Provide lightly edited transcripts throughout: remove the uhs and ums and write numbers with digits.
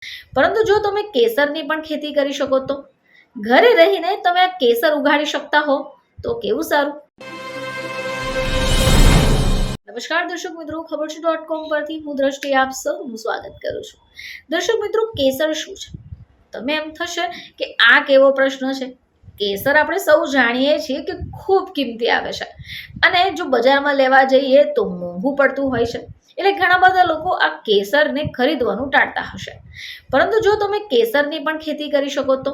પરંતુ જો તમે કેસરની પણ ખેતી કરી શકો તો ઘરે રહીને તમે આ કેસર ઉગાડી શકતા હો તો કેવું સારું. નમસ્કાર દર્શક મિત્રો, ખબર છે .com પરથી હું દ્રષ્ટિ આપ સૌનું સ્વાગત કરું છું. દર્શક મિત્રો, કેસર શું છે? તમે એમ થશે કે આ કેવો પ્રશ્ન છે. કેસર આપણે સૌ જાણીએ છીએ કે ખૂબ કિંમતી આવે છે અને જો બજારમાં લેવા જઈએ તો મોંઘું પડતું હોય છે. એટલે ઘણા બધા લોકો આ કેસરને ખરીદવાનું ટાળતા હશે. પરંતુ જો તમે કેસરની પણ ખેતી કરી શકો તો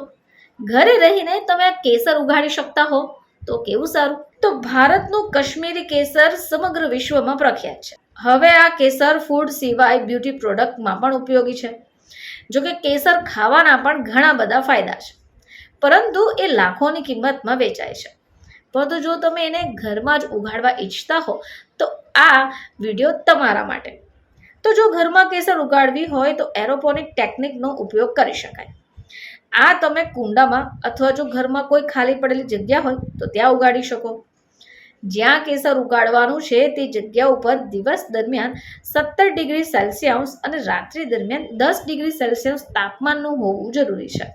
ઘરે રહીને તમે આ કેસર ઉગાડી શકતા હો તો કેવું સારું. તો ભારતનું કાશ્મીરી કેસર સમગ્ર વિશ્વમાં પ્રખ્યાત છે. હવે આ કેસર ફૂડ સિવાય બ્યુટી પ્રોડક્ટમાં પણ ઉપયોગી છે. જોકે કેસર ખાવાના પણ ઘણા બધા ફાયદા છે, પરંતુ એ લાખોની કિંમતમાં વેચાય છે. પરંતુ જો તમે એને ઘરમાં જ ઉગાડવા ઈચ્છતા હો તો આ વિડીયો તમારા માટે. તો જો ઘરમાં કેસર ઉગાડવી હોય તો એરોપોનિક ટેકનિકનો ઉપયોગ કરી શકાય. આ તમે કુંડામાં અથવા જો ઘરમાં કોઈ ખાલી પડેલી જગ્યા હોય તો ત્યાં ઉગાડી શકો. જ્યાં કેસર ઉગાડવાનું છે તે જગ્યા ઉપર દિવસ દરમિયાન 17 ડિગ્રી સેલ્સિયસ અને રાત્રિ દરમિયાન 10 ડિગ્રી સેલ્સિયસ તાપમાનનું હોવું જરૂરી છે.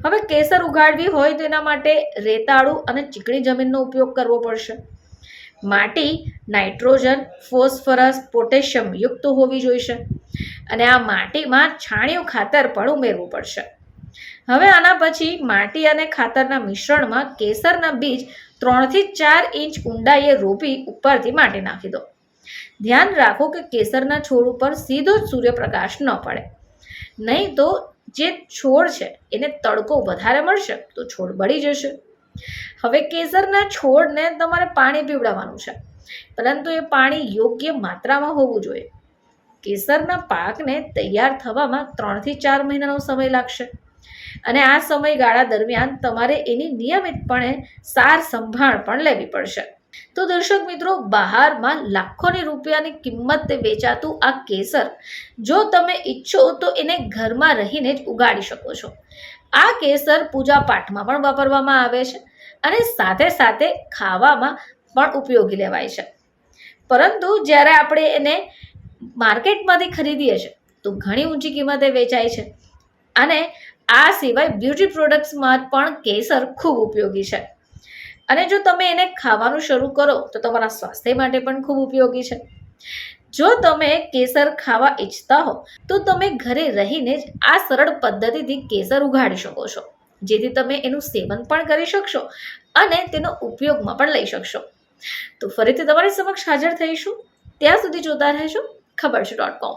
હવે કેસર ઉગાડવી હોય તો એના માટે રેતાળું અને ચીકણી જમીનનો ઉપયોગ કરવો પડશે. માટી નાઇટ્રોજન, ફોસ્ફરસ, પોટેશિયમ યુક્ત હોવી જોઈશે અને આ માટીમાં છાણિયું ખાતર પણ ઉમેરવું પડશે. હવે આના પછી માટી અને ખાતરના મિશ્રણમાં કેસરના બીજ 3 થી 4 ઇંચ ઊંડાઈએ રોપી ઉપરથી માટી નાખી દો. ધ્યાન રાખો કે કેસરના છોડ ઉપર સીધો જ સૂર્યપ્રકાશ ન પડે, નહીં તો જે છોડ છે એને તડકો વધારે મળશે તો છોડ બળી જશે. હવે કેસરના છોડને તમારે પાણી પીવડાવવાનું છે, પરંતુ એ પાણી યોગ્ય માત્રામાં હોવું જોઈએ. કેસરના પાકને તૈયાર થવામાં 3 થી 4 મહિનાનો સમય લાગશે અને આ સમયગાળા દરમિયાન તમારે એની નિયમિતપણે સાર સંભાળ પણ લેવી પડશે. તો દર્શક મિત્રો, બહારમાં લાખોની રૂપિયાની કિંમતે વેચાતું આ કેસર જો તમે ઈચ્છો તો એને ઘરમાં રહીને જ ઉગાડી શકો છો. આ કેસર પૂજા પાઠમાં પણ વાપરવામાં આવે છે અને સાથે સાથે ખાવામાં પણ ઉપયોગી લેવાય છે. પરંતુ જ્યારે આપણે એને માર્કેટમાંથી ખરીદીએ છીએ તો ઘણી ઊંચી કિંમતે વેચાય છે અને આ સિવાય બ્યુટી પ્રોડક્ટ્સમાં પણ કેસર ખૂબ ઉપયોગી છે અને જો તમે એને ખાવાનું શરૂ કરો તો તમારા સ્વાસ્થ્ય માટે પણ ખૂબ ઉપયોગી છે. જો તમે કેસર ખાવા ઈચ્છતા હો તો તમે ઘરે રહીને જ આ સરળ પદ્ધતિથી કેસર ઉગાડી શકો છો, જેથી તમે એનું સેવન પણ કરી શકશો અને તેનો ઉપયોગમાં પણ લઈ શકશો. તો ફરીથી તમારી સમક્ષ હાજર થઈશું. ત્યાં સુધી જોતા રહેજો ખબર છે .com.